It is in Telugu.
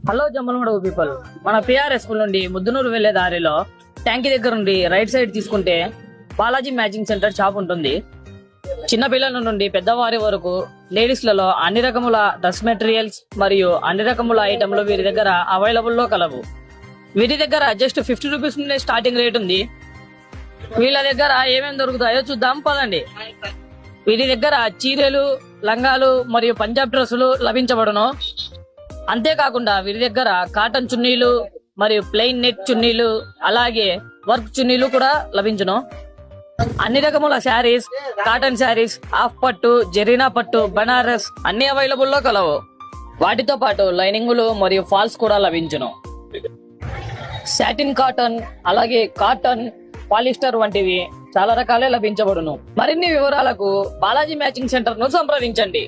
హలో జమ్మలమడుగు పీపుల్, మన పిఆర్ఎస్ స్కూల్ నుండి ముద్దునూరు వెళ్లే దారిలో ట్యాంకీ దగ్గర నుండి రైట్ సైడ్ తీసుకుంటే బాలాజీ మ్యాచింగ్ సెంటర్ షాప్ ఉంటుంది. చిన్న పిల్లల నుండి పెద్దవారి వరకు లేడీస్లలో అన్ని రకముల డ్రెస్ మెటీరియల్స్ మరియు అన్ని రకముల ఐటమ్లు వీరి దగ్గర అవైలబుల్ లో కలవు. వీరి దగ్గర జస్ట్ 50 రూపీస్ నుండి స్టార్టింగ్ రేట్ ఉంది. వీళ్ళ దగ్గర ఏమేమి దొరుకుతాయో చూద్దాం పదండి. వీరి దగ్గర చీరలు, లంగాలు మరియు పంజాబ్ డ్రెస్సులు లభించబడును. అంతేకాకుండా వీరి దగ్గర కాటన్ చున్నీలు మరియు ప్లెయిన్ నెట్ చున్నీలు అలాగే వర్క్ చున్నీలు కూడా లభించును. అన్ని రకముల శారీస్, కాటన్ శారీస్, హాఫ్ పట్టు, జరీనా పట్టు, బనారస్ అన్ని అవైలబుల్ లో కలవు. వాటితో పాటు లైనింగులు మరియు ఫాల్స్ కూడా లభించును. సాటిన్ కాటన్ అలాగే కాటన్, పాలిస్టర్ వంటివి చాలా రకాలే లభించబడును. మరిన్ని వివరాలకు బాలాజీ మ్యాచింగ్ సెంటర్ ను సంప్రదించండి.